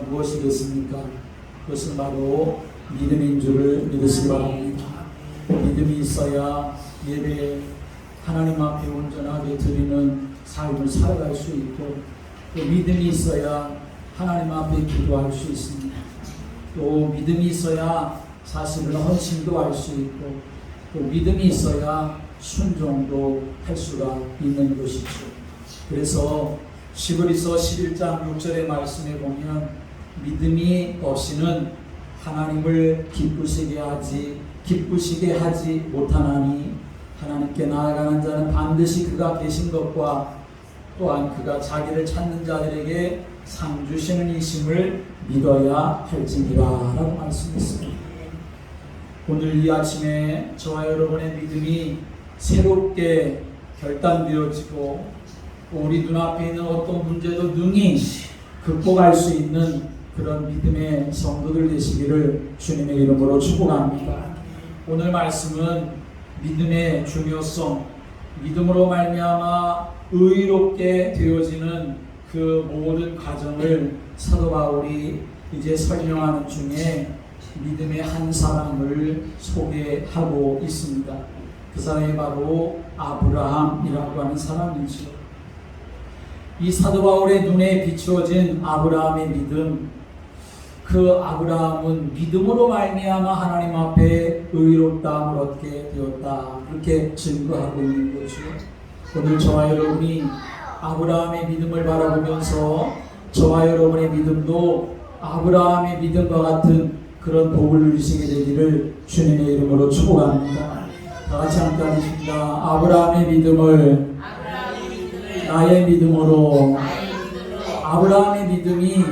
무엇이겠습니까? 그것은 바로 믿음인 줄을 믿으시기 바랍니다. 믿음이 있어야 예배 하나님 앞에 온전하게 드리는 삶을 살아갈 수 있고, 또 믿음이 있어야 하나님 앞에 기도할 수 있습니다. 또 믿음이 있어야 사실은 헌신도 할 수 있고, 또 믿음이 있어야 순종도 할 수가 있는 것이죠. 그래서 시브리서 11장 6절의 말씀에 보면 믿음이 없이는 하나님을 기쁘시게 하지 못하나니 하나님께 나아가는 자는 반드시 그가 계신 것과 또한 그가 자기를 찾는 자들에게 상 주시는 이심을 믿어야 할지니라 라고 말씀했습니다. 오늘 이 아침에 저와 여러분의 믿음이 새롭게 결단되어지고 우리 눈앞에 있는 어떤 문제도 능히 극복할 수 있는 그런 믿음의 성도들 되시기를 주님의 이름으로 축복합니다. 오늘 말씀은 믿음의 중요성, 믿음으로 말미암아 의롭게 되어지는 그 모든 과정을 사도 바울이 이제 설명하는 중에 믿음의 한 사람을 소개하고 있습니다. 그 사람이 바로 아브라함이라고 하는 사람이죠. 이 사도 바울의 눈에 비추어진 아브라함의 믿음, 그 아브라함은 믿음으로 말미암아 하나님 앞에 의롭다함을 얻게 되었다, 그렇게 증거하고 있는 거죠. 오늘 저와 여러분이 아브라함의 믿음을 바라보면서 저와 여러분의 믿음도 아브라함의 믿음과 같은 그런 복을 누리시게 되기를 주님의 이름으로 축복합니다. 다 같이 함께 하겠습니다. 아브라함의 믿음을 나의 믿음으로, 아브라함의 믿음이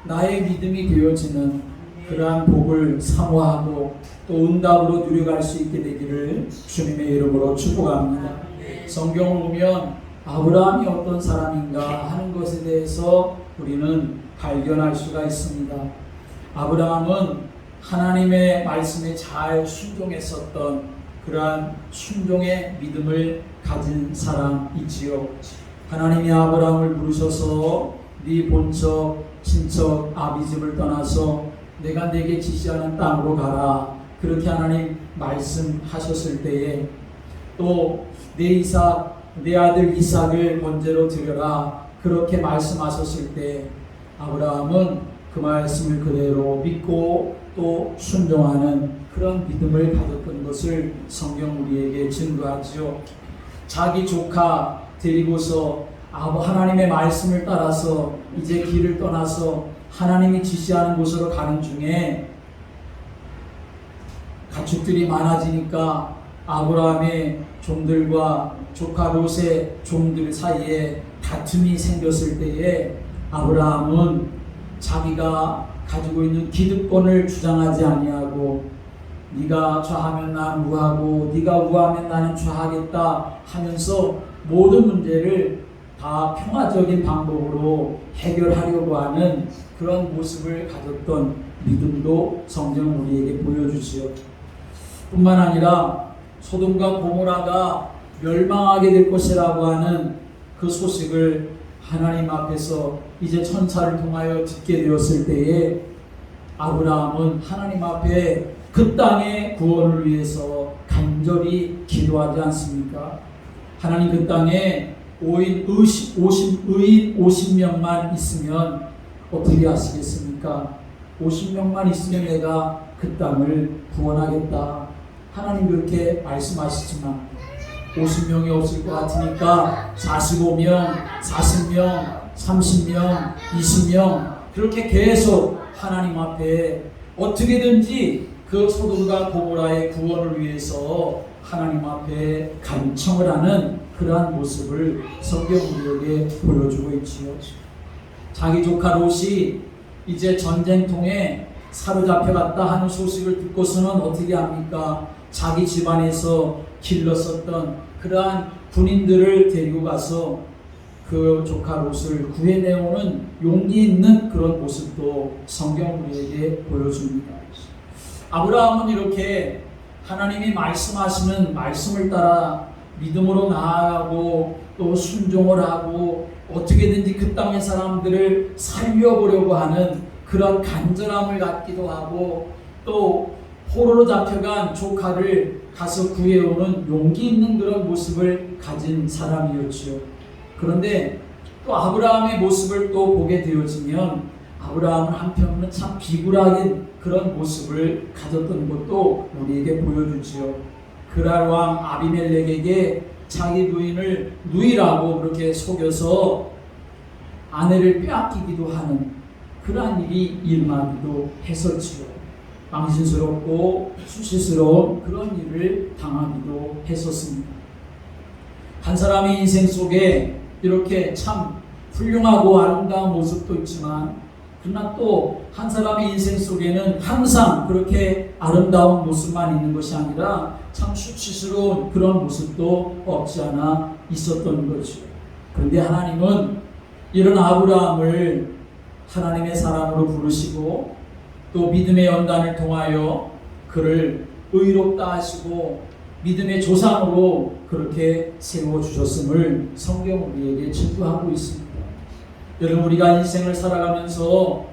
나의 믿음이 되어지는 그러한 복을 사모하고 또 응답으로 누려갈 수 있게 되기를 주님의 이름으로 축복합니다. 성경을 보면 아브라함이 어떤 사람인가 하는 것에 대해서 우리는 발견할 수가 있습니다. 아브라함은 하나님의 말씀에 잘 순종했었던 그러한 순종의 믿음을 가진 사람이지요. 하나님이 아브라함을 부르셔서 네 본척 친척 아비집을 떠나서 내가 네게 지시하는 땅으로 가라, 그렇게 하나님 말씀하셨을 때에 또 내 아들 이삭을 번제로 드려라, 그렇게 말씀하셨을 때 아브라함은 그 말씀을 그대로 믿고 또 순종하는 그런 믿음을 가졌던 것을 성경 우리에게 증거하지요. 자기 조카 데리고서 하나님의 말씀을 따라서 이제 길을 떠나서 하나님이 지시하는 곳으로 가는 중에 가축들이 많아지니까 아브라함의 종들과 조카 롯의 종들 사이에 다툼이 생겼을 때에 아브라함은 자기가 가지고 있는 기득권을 주장하지 아니하고 네가 좌하면 나는 우하고 네가 우하면 나는 좌하겠다 하면서 모든 문제를 다 평화적인 방법으로 해결하려고 하는 그런 모습을 가졌던 믿음도 성경은 우리에게 보여주지요. 뿐만 아니라 소돔과 고모라가 멸망하게 될 것이라고 하는 그 소식을 하나님 앞에서 이제 천사를 통하여 듣게 되었을 때에 아브라함은 하나님 앞에 그 땅의 구원을 위해서 간절히 기도하지 않습니까? 하나님 그 땅에 의인 50명만 있으면 어떻게 하시겠습니까? 50명만 있으면 내가 그 땅을 구원하겠다, 하나님 그렇게 말씀하시지만 50명이 없을 것 같으니까 45명, 40명, 30명, 20명 그렇게 계속 하나님 앞에 어떻게든지 그 소돔과 고모라의 구원을 위해서 하나님 앞에 간청을 하는 그러한 모습을 성경 우리에게 보여주고 있지요. 자기 조카 롯이 이제 전쟁통에 사로잡혀갔다 하는 소식을 듣고서는 어떻게 합니까? 자기 집안에서 길렀었던 그러한 군인들을 데리고 가서 그 조카 롯을 구해내오는 용기 있는 그런 모습도 성경 우리에게 보여줍니다. 아브라함은 이렇게 하나님이 말씀하시는 말씀을 따라 믿음으로 나아가고 또 순종을 하고 어떻게든지 그 땅의 사람들을 살려보려고 하는 그런 간절함을 갖기도 하고 또 포로로 잡혀간 조카를 가서 구해오는 용기 있는 그런 모습을 가진 사람이었지요. 그런데 또 아브라함의 모습을 또 보게 되어지면 아브라함은 한편으로는 참 비굴하게 그런 모습을 가졌던 것도 우리에게 보여주지요. 그랄 왕 아비멜렉에게 자기 부인을 누이라고 그렇게 속여서 아내를 빼앗기기도 하는 그러한 일이 일어나기도 했었지요. 망신스럽고 수치스러운 그런 일을 당하기도 했었습니다. 한 사람의 인생 속에 이렇게 참 훌륭하고 아름다운 모습도 있지만 그러나 또 한 사람의 인생 속에는 항상 그렇게 아름다운 모습만 있는 것이 아니라 참 수치스러운 그런 모습도 없지 않아 있었던 거죠. 그런데 하나님은 이런 아브라함을 하나님의 사람으로 부르시고 또 믿음의 연단을 통하여 그를 의롭다 하시고 믿음의 조상으로 그렇게 세워주셨음을 성경 우리에게 증거하고 있습니다. 여러분, 우리가 인생을 살아가면서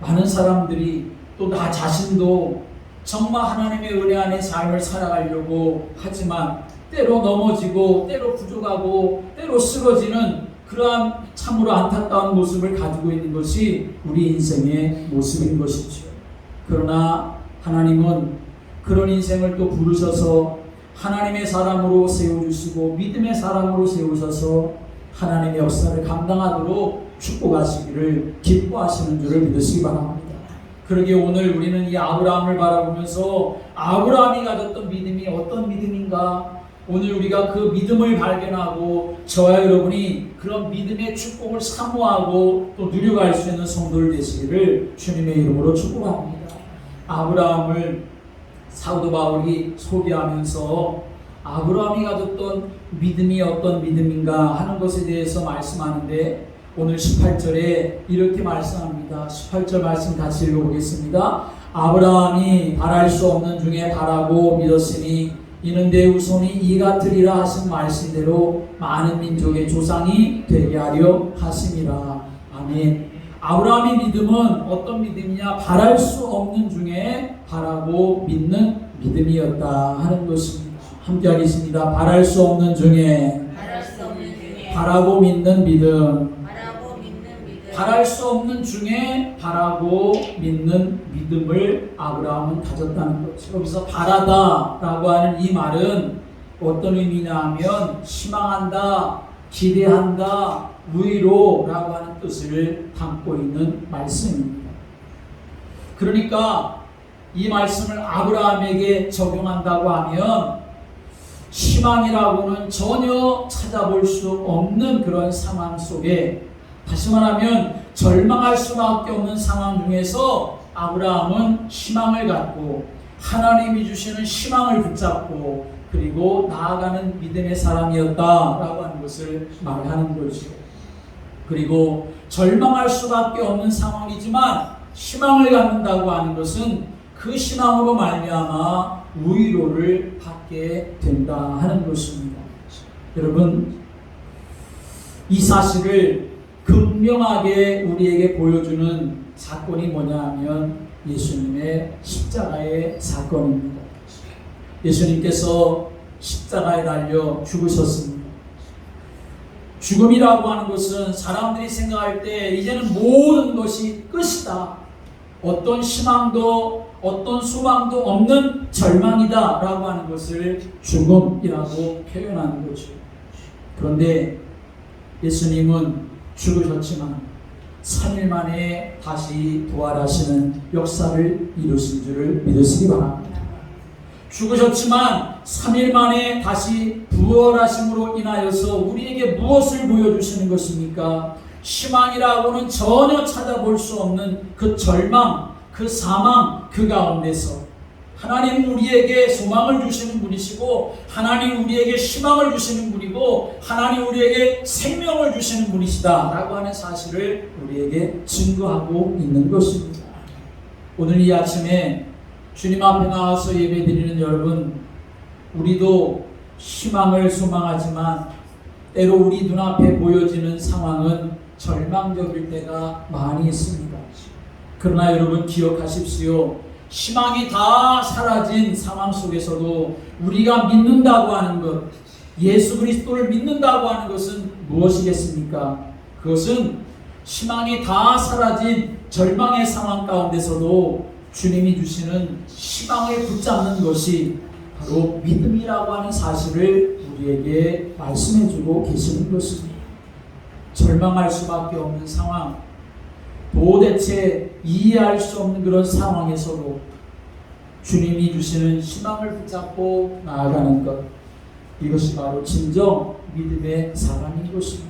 많은 사람들이 또 나 자신도 정말 하나님의 은혜 안에 삶을 살아가려고 하지만 때로 넘어지고 때로 부족하고 때로 쓰러지는 그러한 참으로 안타까운 모습을 가지고 있는 것이 우리 인생의 모습인 것이죠. 그러나 하나님은 그런 인생을 또 부르셔서 하나님의 사람으로 세워주시고 믿음의 사람으로 세우셔서 하나님의 역사를 감당하도록 축복하시기를 기뻐하시는 줄을 믿으시기 바랍니다. 그러기에 오늘 우리는 이 아브라함을 바라보면서 아브라함이 가졌던 믿음이 어떤 믿음인가, 오늘 우리가 그 믿음을 발견하고 저와 여러분이 그런 믿음의 축복을 사모하고 또 누려갈 수 있는 성도들 되시기를 주님의 이름으로 축복합니다. 아브라함을 사도 바울이 소개하면서 아브라함이 가졌던 믿음이 어떤 믿음인가 하는 것에 대해서 말씀하는데 오늘 18절에 이렇게 말씀합니다. 18절 말씀 같이 읽어보겠습니다. 아브라함이 바랄 수 없는 중에 바라고 믿었으니 이는 내 후손이 이 같으리라 하신 말씀대로 많은 민족의 조상이 되게 하려 하심이라. 아멘. 아브라함의 믿음은 어떤 믿음이냐? 바랄 수 없는 중에 바라고 믿는 믿음이었다 하는 것입니다. 함께 하겠습니다. 바랄 수 없는 중에 바라고 믿는 믿음. 바랄 수 없는 중에 바라고 믿는 믿음을 아브라함은 가졌다는 거죠. 여기서 바라다라고 하는 이 말은 어떤 의미냐 하면 희망한다, 기대한다, 위로라고 하는 뜻을 담고 있는 말씀입니다. 그러니까 이 말씀을 아브라함에게 적용한다고 하면 희망이라고는 전혀 찾아볼 수 없는 그런 상황 속에, 다시 말하면 절망할 수밖에 없는 상황 중에서 아브라함은 희망을 갖고 하나님이 주시는 희망을 붙잡고 그리고 나아가는 믿음의 사람이었다라고 하는 것을 말하는 거죠. 그리고 절망할 수밖에 없는 상황이지만 희망을 갖는다고 하는 것은 그 희망으로 말미암아 위로를 받게 된다 하는 것입니다. 여러분, 이 사실을 극명하게 우리에게 보여주는 사건이 뭐냐 하면 예수님의 십자가의 사건입니다. 예수님께서 십자가에 달려 죽으셨습니다. 죽음이라고 하는 것은 사람들이 생각할 때 이제는 모든 것이 끝이다, 어떤 희망도 어떤 소망도 없는 절망이다 라고 하는 것을 죽음이라고 표현하는 거죠. 그런데 예수님은 죽으셨지만 3일 만에 다시 부활하시는 역사를 이루신 줄을 믿으시기 바랍니다. 죽으셨지만 3일 만에 다시 부활하심으로 인하여서 우리에게 무엇을 보여주시는 것입니까? 희망이라고는 전혀 찾아볼 수 없는 그 절망, 그 사망, 그 가운데서 하나님 우리에게 소망을 주시는 분이시고 하나님 우리에게 희망을 주시는 분이고 하나님 우리에게 생명을 주시는 분이시다 라고 하는 사실을 우리에게 증거하고 있는 것입니다. 오늘 이 아침에 주님 앞에 나와서 예배드리는 여러분, 우리도 희망을 소망하지만 때로 우리 눈앞에 보여지는 상황은 절망적일 때가 많이 있습니다. 그러나 여러분 기억하십시오. 희망이 다 사라진 상황 속에서도 우리가 믿는다고 하는 것, 예수 그리스도를 믿는다고 하는 것은 무엇이겠습니까? 그것은 희망이 다 사라진 절망의 상황 가운데서도 주님이 주시는 희망을 붙잡는 것이 바로 믿음이라고 하는 사실을 우리에게 말씀해주고 계시는 것입니다. 절망할 수밖에 없는 상황, 도대체 이해할 수 없는 그런 상황에서도 주님이 주시는 희망을 붙잡고 나아가는 것, 이것이 바로 진정 믿음의 사람인 것입니다.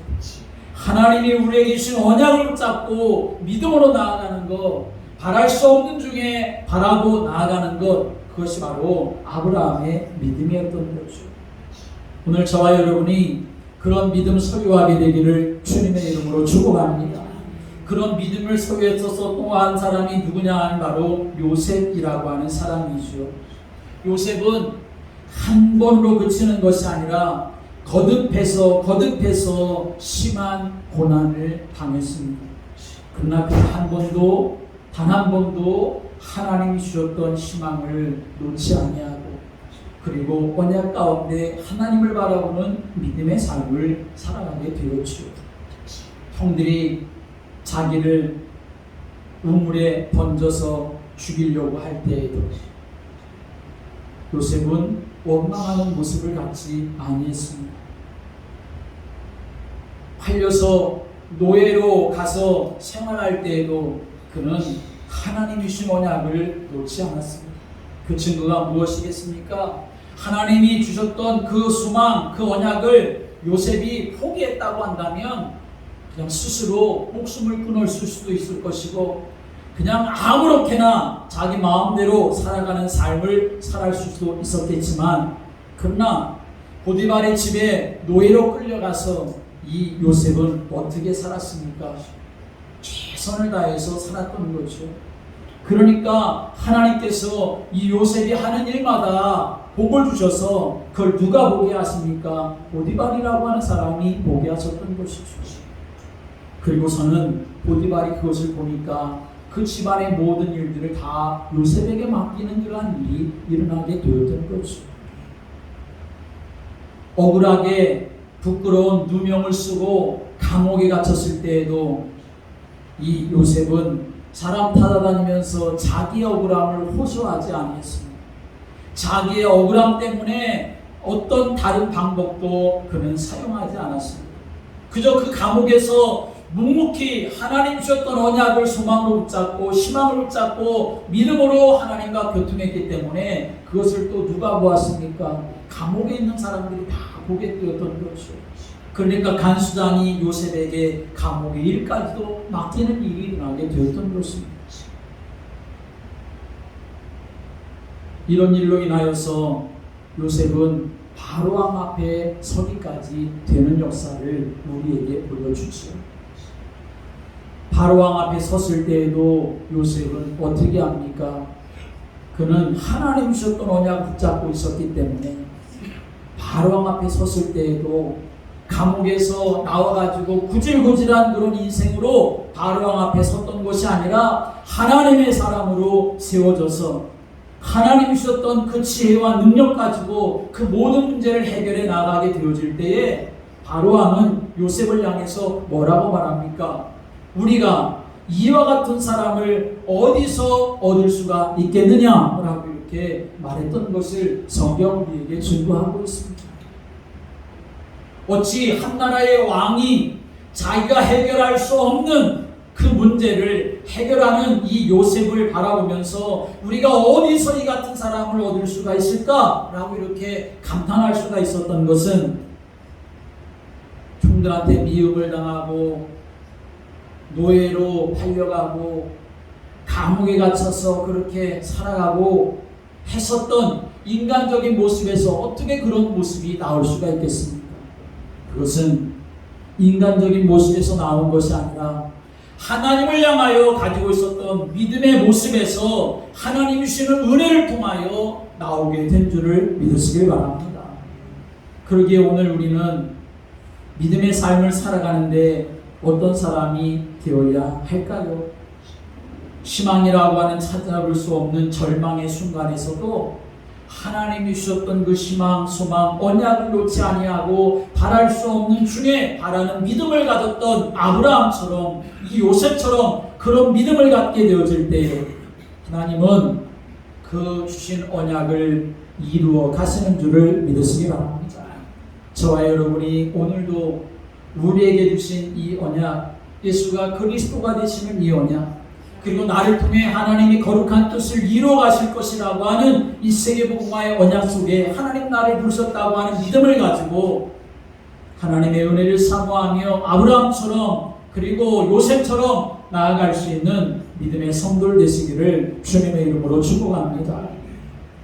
하나님이 우리에게 주신 언약을 붙잡고 믿음으로 나아가는 것, 바랄 수 없는 중에 바라고 나아가는 것, 그것이 바로 아브라함의 믿음이었던 거죠. 오늘 저와 여러분이 그런 믿음 소유하게 되기를 주님의 이름으로 축복합니다. 그런 믿음을 소유했어서 또 한 사람이 누구냐 하면 바로 요셉이라고 하는 사람이죠. 요셉은 한 번으로 그치는 것이 아니라 거듭해서 심한 고난을 당했습니다. 그러나 그 단 한 번도 하나님이 주셨던 희망을 놓지 아니하고, 그리고 언약 가운데 하나님을 바라보는 믿음의 삶을 살아가게 되었죠. 형들이 자기를 우물에 던져서 죽이려고 할 때에도 요셉은 원망하는 모습을 갖지 아니했습니다. 팔려서 노예로 가서 생활할 때에도 그는 하나님이 주신 언약을 놓지 않았습니다. 그 증거가 무엇이겠습니까? 하나님이 주셨던 그 소망, 그 언약을 요셉이 포기했다고 한다면 그냥 스스로 목숨을 끊을 수도 있을 것이고, 그냥 아무렇게나 자기 마음대로 살아가는 삶을 살아갈 수도 있었겠지만, 그러나 보디발의 집에 노예로 끌려가서 이 요셉은 어떻게 살았습니까? 최선을 다해서 살았던 거죠. 그러니까 하나님께서 이 요셉이 하는 일마다 복을 주셔서 그걸 누가 보게 하십니까? 보디발이라고 하는 사람이 보게 하셨던 것이죠. 그리고서는 보디발이 그것을 보니까 그 집안의 모든 일들을 다 요셉에게 맡기는 그러한 일이 일어나게 되었던 것이죠. 억울하게 부끄러운 누명을 쓰고 감옥에 갇혔을 때에도 이 요셉은 사람 타다다니면서 자기의 억울함을 호소하지 아니했습니다. 자기의 억울함 때문에 어떤 다른 방법도 그는 사용하지 않았습니다. 그저 그 감옥에서 묵묵히 하나님 주셨던 언약을 소망으로 붙잡고 희망을 붙잡고 믿음으로 하나님과 교통했기 때문에 그것을 또 누가 보았습니까? 감옥에 있는 사람들이 다 보게 되었던 거죠. 그러니까 간수장이 요셉에게 감옥의 일까지도 맡기는 일이 일어나게 되었던 것입니다. 이런 일로 인하여서 요셉은 바로왕 앞에 서기까지 되는 역사를 우리에게 보여주죠. 바로왕 앞에 섰을 때에도 요셉은 어떻게 합니까? 그는 하나님 주셨던 언약을 붙잡고 있었기 때문에 바로왕 앞에 섰을 때에도 감옥에서 나와가지고 구질구질한 그런 인생으로 바로왕 앞에 섰던 것이 아니라 하나님의 사람으로 세워져서 하나님 주셨던 그 지혜와 능력 가지고 그 모든 문제를 해결해 나가게 되어질 때에 바로왕은 요셉을 향해서 뭐라고 말합니까? 우리가 이와 같은 사람을 어디서 얻을 수가 있겠느냐라고 이렇게 말했던 것을 성경 우리에게 증거하고 있습니다. 어찌 한 나라의 왕이 자기가 해결할 수 없는 그 문제를 해결하는 이 요셉을 바라보면서 우리가 어디서 이 같은 사람을 얻을 수가 있을까라고 이렇게 감탄할 수가 있었던 것은 총들한테 미움을 당하고 노예로 팔려가고 감옥에 갇혀서 그렇게 살아가고 했었던 인간적인 모습에서 어떻게 그런 모습이 나올 수가 있겠습니까? 그것은 인간적인 모습에서 나온 것이 아니라 하나님을 향하여 가지고 있었던 믿음의 모습에서 하나님이 주시는 은혜를 통하여 나오게 된 줄을 믿으시길 바랍니다. 그러기에 오늘 우리는 믿음의 삶을 살아가는데 어떤 사람이 되어야 할까요? 희망이라고 하는 찾아볼 수 없는 절망의 순간에서도 하나님이 주셨던 그 희망, 소망, 언약을 놓지 아니하고 바랄 수 없는 중에 바라는 믿음을 가졌던 아브라함처럼, 이 요셉처럼 그런 믿음을 갖게 되어질 때 하나님은 그 주신 언약을 이루어 가시는 줄을 믿으시기 바랍니다. 저와 여러분이 오늘도 우리에게 주신 이 언약, 예수가 그리스도가 되시는 이 언약, 그리고 나를 통해 하나님이 거룩한 뜻을 이루어 가실 것이라고 하는 이 세계복음화의 언약 속에 하나님 나를 부르셨다고 하는 믿음을 가지고 하나님의 은혜를 사모하며 아브라함처럼 그리고 요셉처럼 나아갈 수 있는 믿음의 성도들 되시기를 주님의 이름으로 축복합니다.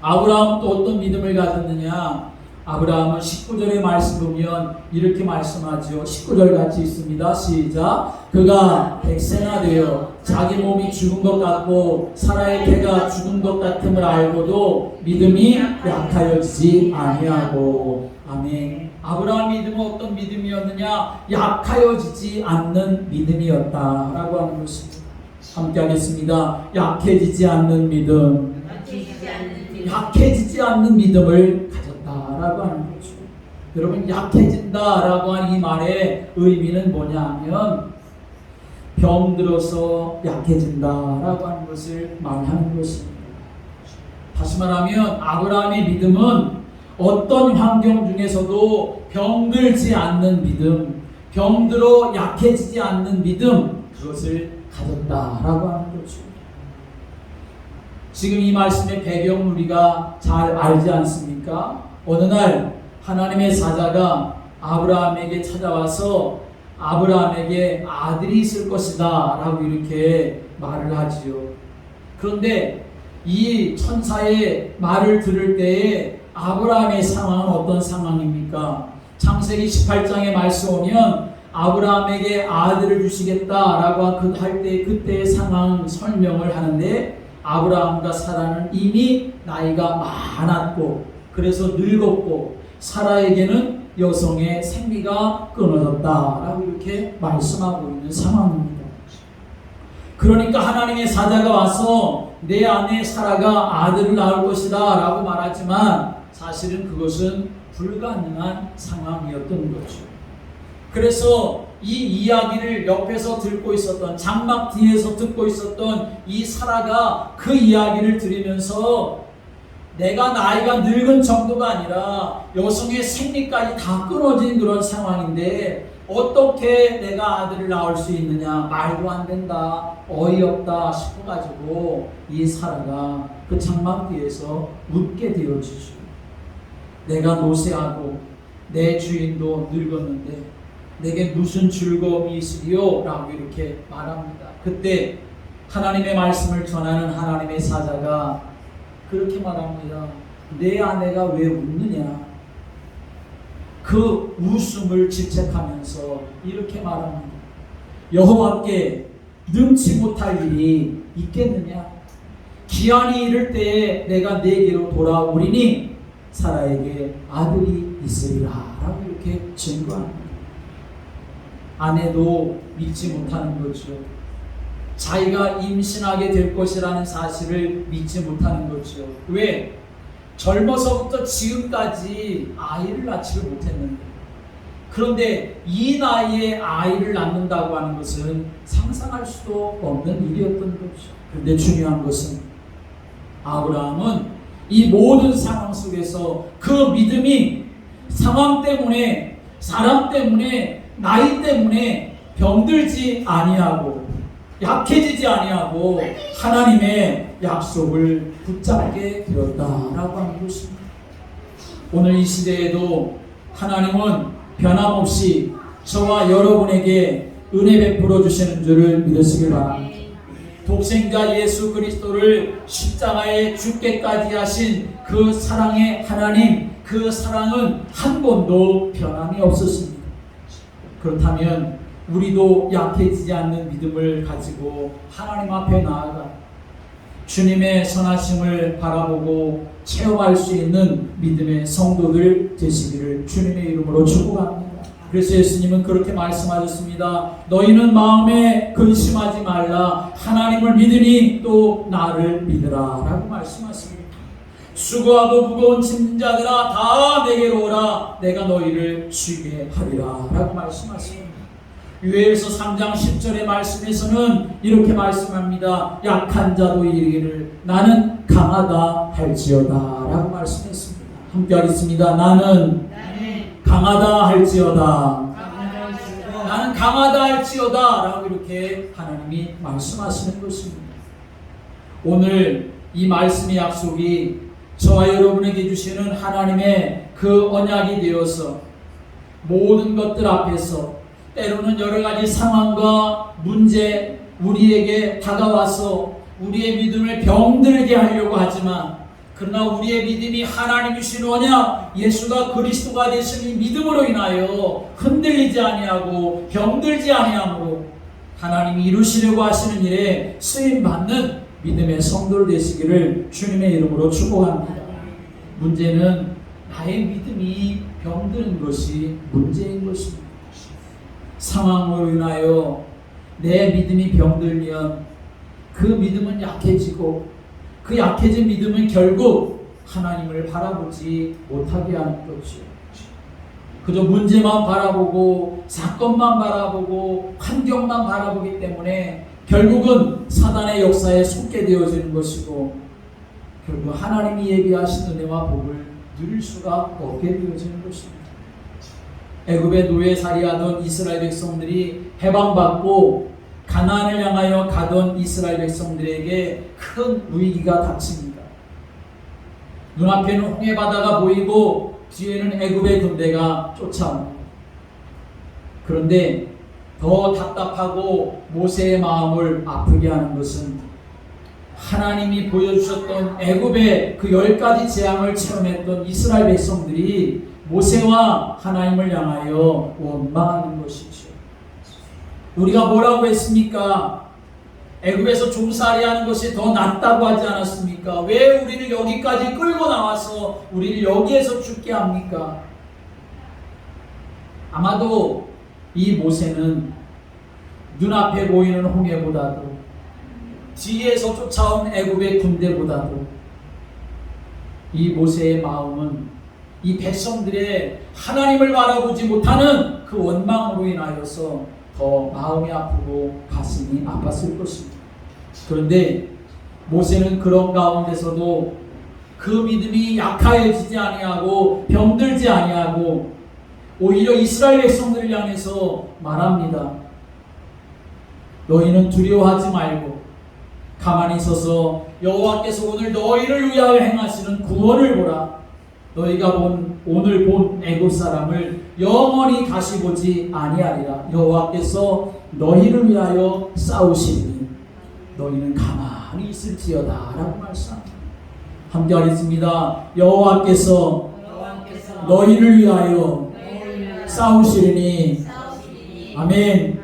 아브라함은 또 어떤 믿음을 가졌느냐? 아브라함은 19절의 말씀 보면 이렇게 말씀하죠. 19절 같이 있습니다. 시작. 그가 100세나 되어 자기 몸이 죽은 것 같고 사라의 배가 죽은 것 같음을 알고도 믿음이 약하여지지 아니하고. 아멘. 아브라함 믿음은 어떤 믿음이었느냐? 약하여지지 않는 믿음이었다라고 하는 것입니다. 함께 하겠습니다. 약해지지 않는 믿음. 약해지지 않는 믿음을 가졌다라고 하는 거죠. 여러분, 약해진다라고 하는 이 말의 의미는 뭐냐면 병들어서 약해진다라고 하는 것을 말하는 것입니다. 다시 말하면 아브라함의 믿음은 어떤 환경 중에서도 병들지 않는 믿음, 병들어 약해지지 않는 믿음, 그것을 가졌다라고 하는 거죠. 지금 이 말씀의 배경 우리가 잘 알지 않습니까? 어느 날 하나님의 사자가 아브라함에게 찾아와서 아브라함에게 아들이 있을 것이다 라고 이렇게 말을 하지요. 그런데 이 천사의 말을 들을 때에 아브라함의 상황은 어떤 상황입니까? 창세기 18장의 말씀 오면 아브라함에게 아들을 주시겠다라고 할 때 그때의 상황 설명을 하는데 아브라함과 사라는 이미 나이가 많았고 그래서 늙었고 사라에게는 여성의 생리가 끊어졌다라고 이렇게 말씀하고 있는 상황입니다. 그러니까 하나님의 사자가 와서 내 아내 사라가 아들을 낳을 것이다 라고 말하지만 사실은 그것은 불가능한 상황이었던 거죠. 그래서 이 이야기를 옆에서 듣고 있었던, 장막 뒤에서 듣고 있었던 이 사라가 그 이야기를 들으면서 내가 나이가 늙은 정도가 아니라 여성의 생리까지 다 끊어진 그런 상황인데 어떻게 내가 아들을 낳을 수 있느냐, 말도 안 된다, 어이없다 싶어가지고 이 사라가 그 장막 뒤에서 웃게 되어지죠. 내가 노쇠하고 내 주인도 늙었는데 내게 무슨 즐거움이 있으리요? 라고 이렇게 말합니다. 그때 하나님의 말씀을 전하는 하나님의 사자가 그렇게 말합니다. 내 아내가 왜 웃느냐? 그 웃음을 질책하면서 이렇게 말합니다. 여호와께 능치 못할 일이 있겠느냐? 기한이 이를 때에 내가 내게로 돌아오리니 사라에게 아들이 있으리라 라고 이렇게 증거합니다. 아내도 믿지 못하는 거죠. 자기가 임신하게 될 것이라는 사실을 믿지 못하는 거죠. 왜? 젊어서부터 지금까지 아이를 낳지를 못했는데, 그런데 이 나이에 아이를 낳는다고 하는 것은 상상할 수도 없는 일이었던 거죠. 그런데 중요한 것은 아브라함은 이 모든 상황 속에서 그 믿음이 상황 때문에, 사람 때문에, 나이 때문에 병들지 아니하고 약해지지 아니하고 하나님의 약속을 붙잡게 되었다라고 하는 것입니다. 오늘 이 시대에도 하나님은 변함없이 저와 여러분에게 은혜 베풀어 주시는 줄을 믿으시기 바랍니다. 독생자 예수 그리스도를 십자가에 죽게까지 하신 그 사랑의 하나님, 그 사랑은 한 번도 변함이 없었습니다. 그렇다면 우리도 약해지지 않는 믿음을 가지고 하나님 앞에 나아가 주님의 선하심을 바라보고 체험할 수 있는 믿음의 성도들 되시기를 주님의 이름으로 축복합니다. 그래서 예수님은 그렇게 말씀하셨습니다. 너희는 마음에 근심하지 말라. 하나님을 믿으니 또 나를 믿으라 라고 말씀하십니다. 수고하고 무거운 짐진 자들아 다 내게로 오라. 내가 너희를 쉬게 하리라 라고 말씀하십니다. 유에서 3장 10절의 말씀에서는 이렇게 말씀합니다. 약한 자도 이르기를 나는 강하다 할지어다 라고 말씀했습니다. 함께 하겠습니다. 나는 강하다 할지어다. 나는 강하다 할지어다 라고 이렇게 하나님이 말씀하시는 것입니다. 오늘 이 말씀의 약속이 저와 여러분에게 주시는 하나님의 그 언약이 되어서 모든 것들 앞에서 때로는 여러 가지 상황과 문제 우리에게 다가와서 우리의 믿음을 병들게 하려고 하지만 그러나 우리의 믿음이 하나님이 주신 언약 예수가 그리스도가 되신 이 믿음으로 인하여 흔들리지 아니하고 병들지 아니하므로 하나님이 이루시려고 하시는 일에 쓰임받는 믿음의 성도들 되시기를 주님의 이름으로 축복합니다. 문제는 나의 믿음이 병드는 것이 문제인 것입니다. 상황으로 인하여 내 믿음이 병들면 그 믿음은 약해지고 그 약해진 믿음은 결국 하나님을 바라보지 못하게 하는 거죠. 그저 문제만 바라보고 사건만 바라보고 환경만 바라보기 때문에 결국은 사단의 역사에 속게 되어지는 것이고 결국 하나님이 예비하신 은혜와 복을 누릴 수가 없게 되어지는 것입니다. 애굽의 노예살이하던 이스라엘 백성들이 해방받고 가나안을 향하여 가던 이스라엘 백성들에게 큰 위기가 닥칩니다. 눈앞에는 홍해바다가 보이고 뒤에는 애굽의 군대가 쫓아옵니다. 그런데 더 답답하고 모세의 마음을 아프게 하는 것은 하나님이 보여주셨던 애굽의 그 10가지 재앙을 체험했던 이스라엘 백성들이 모세와 하나님을 향하여 원망하는 것이죠. 우리가 뭐라고 했습니까? 애굽에서 종살이하는 것이 더 낫다고 하지 않았습니까? 왜 우리를 여기까지 끌고 나와서 우리를 여기에서 죽게 합니까? 아마도 이 모세는 눈앞에 보이는 홍해보다도 뒤에서 쫓아온 애굽의 군대보다도 이 모세의 마음은 이 백성들의 하나님을 바라보지 못하는 그 원망으로 인하여서 더 마음이 아프고 가슴이 아팠을 것입니다. 그런데 모세는 그런 가운데서도 그 믿음이 약하여지지 아니하고 병들지 아니하고 오히려 이스라엘 백성들을 향해서 말합니다. 너희는 두려워하지 말고 가만히 서서 여호와께서 오늘 너희를 위하여 행하시는 구원을 보라. 너희가 오늘 본 애굽 사람을 영원히 다시 보지 아니하리라. 여호와께서 너희를 위하여 싸우시니 너희는 가만히 있을지어다 라고 말씀합니다. 함께 하겠습니다. 여호와께서 너희를 위하여 싸우시리니 아멘.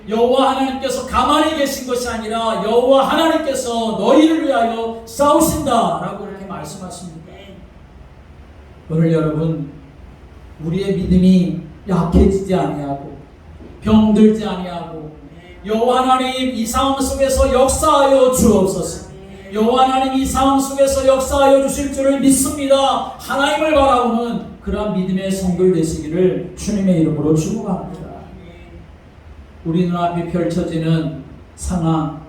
여호와 하나님께서 가만히 계신 것이 아니라 여호와 하나님께서 너희를 위하여 싸우신다 라고 이렇게 말씀하십니다. 오늘 여러분 우리의 믿음이 약해지지 아니하고 병들지 아니하고 여호와 하나님 이 상황 속에서 역사하여 주옵소서. 여호와 하나님 이 상황 속에서 역사하여 주실 줄을 믿습니다. 하나님을 바라보는 그러한 믿음의 성도들 되시기를 주님의 이름으로 축복합니다. 우리 눈앞에 펼쳐지는 상황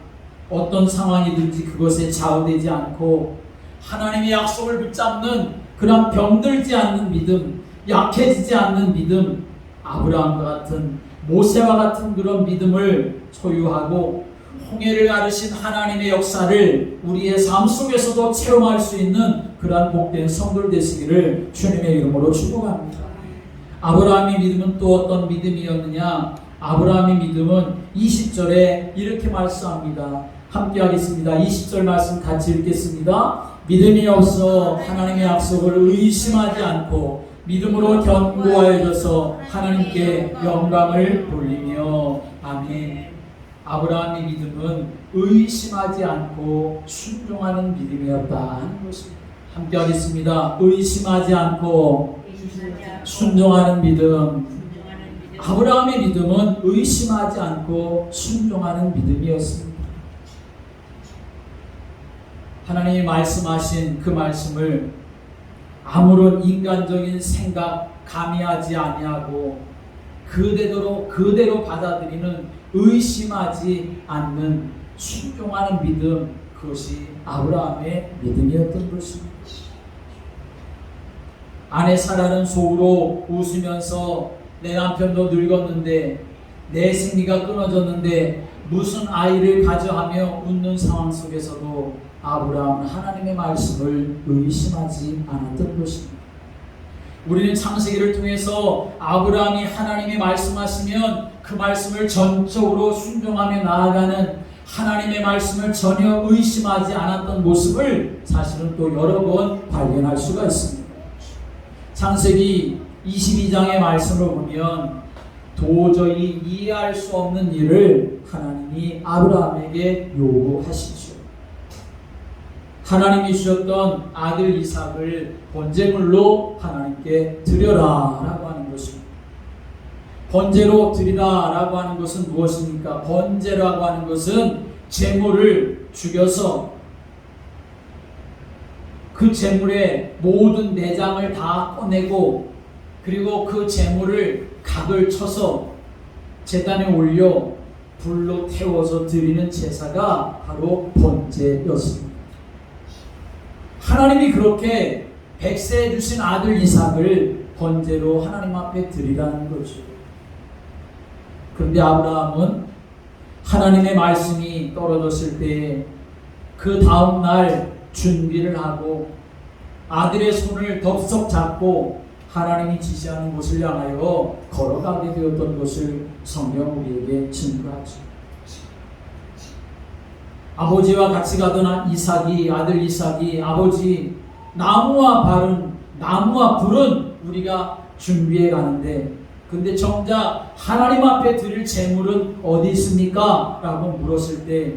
어떤 상황이든지 그것에 좌우되지 않고 하나님의 약속을 붙잡는 그런 병들지 않는 믿음, 약해지지 않는 믿음, 아브라함과 같은 모세와 같은 그런 믿음을 소유하고 홍해를 가르신 하나님의 역사를 우리의 삶 속에서도 체험할 수 있는 그러한 복된 성도들 되시기를 주님의 이름으로 축복합니다. 아브라함의 믿음은 또 어떤 믿음이었느냐? 아브라함의 믿음은 20절에 이렇게 말씀합니다. 함께 하겠습니다. 20절 말씀 같이 읽겠습니다. 믿음이 없어 하나님의 약속을 의심하지 않고 믿음으로 견고하여져서 하나님께 영광을 돌리며 아멘. 아브라함의 믿음은 의심하지 않고 순종하는 믿음이었다 하는 것입니다. 함께 하겠습니다. 의심하지 않고 순종하는 믿음. 아브라함의 믿음은 의심하지 않고 순종하는 믿음이었습니다. 하나님이 말씀하신 그 말씀을 아무런 인간적인 생각 가미하지 아니하고 그대로 받아들이는 의심하지 않는 순종하는 믿음, 그것이 아브라함의 믿음이었던 것입니다. 아내 사라는 속으로 웃으면서 내 남편도 늙었는데 내 생기가 끊어졌는데 무슨 아이를 가져하며 웃는 상황 속에서도 아브라함은 하나님의 말씀을 의심하지 않았던 것입니다. 우리는 창세기를 통해서 아브라함이 하나님이 말씀하시면 그 말씀을 전적으로 순종하며 나아가는 하나님의 말씀을 전혀 의심하지 않았던 모습을 사실은 또 여러 번 발견할 수가 있습니다. 창세기 22장의 말씀을 보면 도저히 이해할 수 없는 일을 하나님이 아브라함에게 요구하시죠. 하나님이 주셨던 아들 이삭을 번제물로 하나님께 드려라 라고 하는 것입니다. 번제로 드리라 라고 하는 것은 무엇입니까? 번제라고 하는 것은 제물을 죽여서 그 제물의 모든 내장을 다 꺼내고 그리고 그 제물을 각을 쳐서 제단에 올려 불로 태워서 드리는 제사가 바로 번제였습니다. 하나님이 그렇게 백세해 주신 아들 이삭을 번제로 하나님 앞에 드리라는 거죠. 그런데 아브라함은 하나님의 말씀이 떨어졌을 때 그 다음 날 준비를 하고 아들의 손을 덥석 잡고 하나님이 지시하는 곳을 향하여 걸어가게 되었던 것을 성경 우리에게 증거하죠. 아버지와 같이 가던 아들 이삭이 아버지 나무와 불은 우리가 준비해 가는데 근데 정작 하나님 앞에 드릴 제물은 어디 있습니까? 라고 물었을 때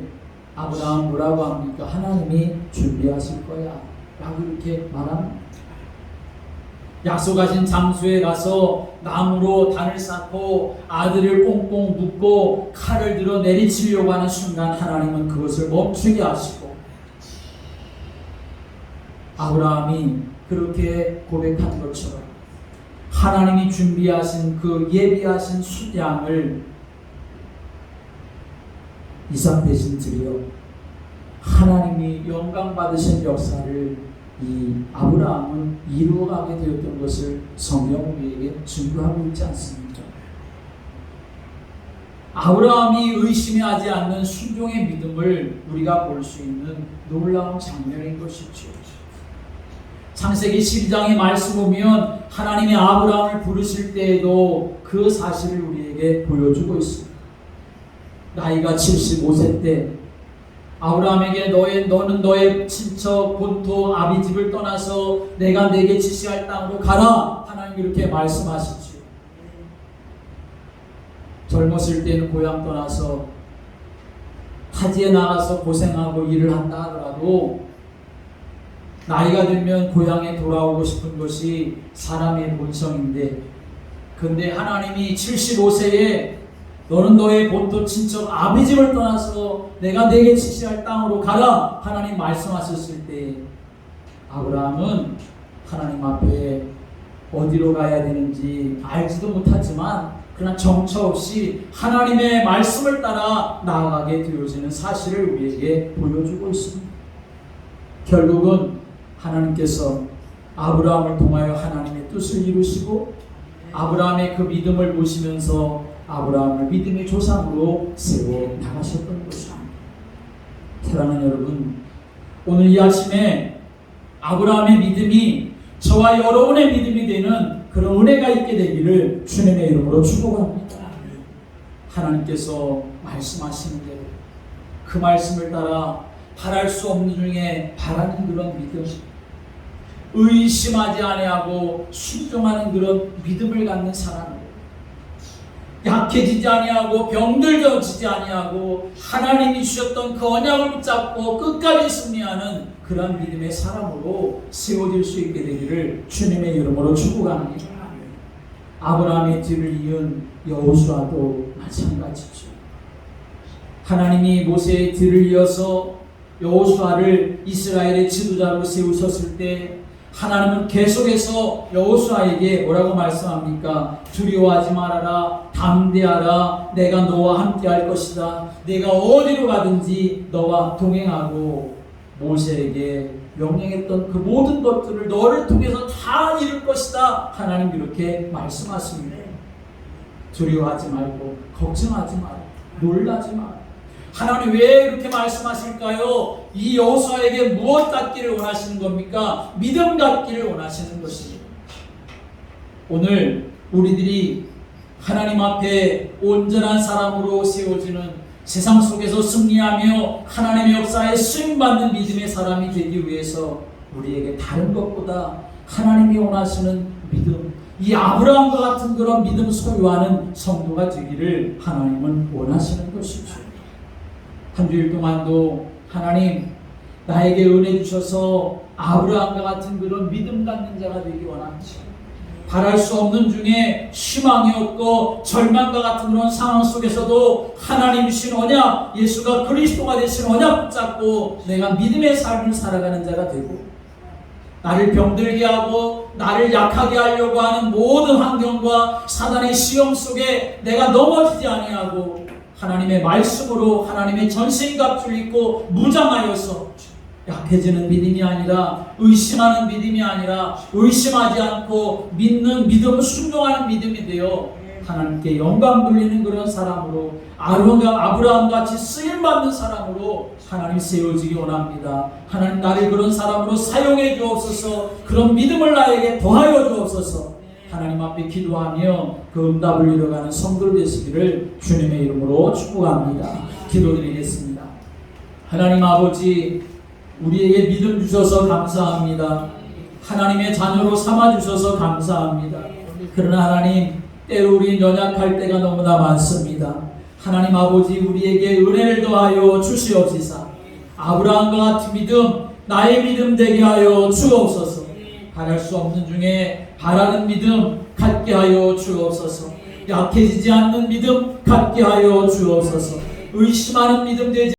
아브라함 뭐라고 합니까? 하나님이 준비하실 거야 라고 이렇게 말합니다. 약속하신 장소에 가서 나무로 단을 쌓고 아들을 꽁꽁 묶고 칼을 들어 내리치려고 하는 순간 하나님은 그것을 멈추게 하시고 아브라함이 그렇게 고백한 것처럼 하나님이 준비하신 그 예비하신 순양을 이삭 대신 드려 하나님이 영광 받으신 역사를 이 아브라함은 이루어가게 되었던 것을 성경 우리에게 증거하고 있지 않습니까? 아브라함이 의심하지 않는 순종의 믿음을 우리가 볼 수 있는 놀라운 장면인 것이죠. 창세기 12장의 말씀 보면 하나님이 아브라함을 부르실 때에도 그 사실을 우리에게 보여주고 있습니다. 나이가 75세 때 아브라함에게 너는 너의 친척 본토 아비집을 떠나서 내가 네게 지시할 땅으로 가라 하나님 이렇게 말씀하시죠. 젊었을 때는 고향 떠나서 타지에 나가서 고생하고 일을 한다 하더라도 나이가 들면 고향에 돌아오고 싶은 것이 사람의 본성인데 근데 하나님이 75세에 너는 너의 본토 친척 아비집을 떠나서 내가 네게 지시할 땅으로 가라 하나님 말씀하셨을 때 아브라함은 하나님 앞에 어디로 가야 되는지 알지도 못하지만 그러나 정처 없이 하나님의 말씀을 따라 나아가게 되어지는 사실을 우리에게 보여주고 있습니다. 결국은 하나님께서 아브라함을 통하여 하나님의 뜻을 이루시고 아브라함의 그 믿음을 보시면서 아브라함을 믿음의 조상으로 세워 나가셨던 것입니다. 사랑하는 여러분, 오늘 이 아침에 아브라함의 믿음이 저와 여러분의 믿음이 되는 그런 은혜가 있게 되기를 주님의 이름으로 축복합니다. 하나님께서 말씀하시는 대로 그 말씀을 따라 바랄 수 없는 중에 바라는 그런 믿음, 의심하지 아니하고 순종하는 그런 믿음을 갖는 사람으로 약해지지 아니하고 병들어지지 아니하고 하나님이 주셨던 그 언약을 붙잡고 끝까지 승리하는 그런 믿음의 사람으로 세워질 수 있게 되기를 주님의 이름으로 축복합니다. 아브라함의 뒤를 이은 여호수아도 마찬가지죠. 하나님이 모세의 뒤를 이어서 여호수아를 이스라엘의 지도자로 세우셨을 때 하나님은 계속해서 여호수아에게 뭐라고 말씀합니까? 두려워하지 말아라, 담대하라, 내가 너와 함께 할 것이다. 내가 어디로 가든지 너와 동행하고 모세에게 명령했던 그 모든 것들을 너를 통해서 다 이룰 것이다. 하나님 이렇게 말씀하십니다. 두려워하지 말고 걱정하지 말고 놀라지 말고. 하나님 왜 이렇게 말씀하실까요? 이 여호수아에게 무엇 갖기를 원하시는 겁니까? 믿음 갖기를 원하시는 것입니다. 오늘 우리들이 하나님 앞에 온전한 사람으로 세워지는 세상 속에서 승리하며 하나님의 역사에 쓰임받는 믿음의 사람이 되기 위해서 우리에게 다른 것보다 하나님이 원하시는 믿음, 이 아브라함과 같은 그런 믿음 소유하는 성도가 되기를 하나님은 원하시는 것이죠. 한 주일 동안도 하나님 나에게 은혜 주셔서 아브라함과 같은 그런 믿음 갖는 자가 되기 원합니다. 바랄 수 없는 중에 희망이 없고 절망과 같은 그런 상황 속에서도 하나님 주신 언약, 예수가 그리스도가 되신 언약 붙잡고 내가 믿음의 삶을 살아가는 자가 되고, 나를 병들게 하고 나를 약하게 하려고 하는 모든 환경과 사단의 시험 속에 내가 넘어지지 아니하고 하나님의 말씀으로 하나님의 전신갑주를 입고 무장하여서 약해지는 믿음이 아니라, 의심하는 믿음이 아니라 의심하지 않고 믿는 믿음, 순종하는 믿음이 되어 하나님께 영광 돌리는 그런 사람으로, 아브라함같이 쓰임받는 사람으로 하나님 세워지기 원합니다. 하나님 나를 그런 사람으로 사용해 주옵소서. 그런 믿음을 나에게 더하여 주옵소서. 하나님 앞에 기도하며 그 응답을 이뤄가는 성도들 되시기를 주님의 이름으로 축복합니다. 기도드리겠습니다. 하나님 아버지, 우리에게 믿음 주셔서 감사합니다. 하나님의 자녀로 삼아주셔서 감사합니다. 그러나 하나님, 때로 우리는 연약할 때가 너무나 많습니다. 하나님 아버지, 우리에게 은혜를 더하여 주시옵시사. 아브라함과 같은 믿음, 나의 믿음 되게 하여 주옵소서. 바랄 수 없는 중에 바라는 믿음 갖게 하여 주옵소서. 약해지지 않는 믿음 갖게 하여 주옵소서. 의심하는 믿음 되지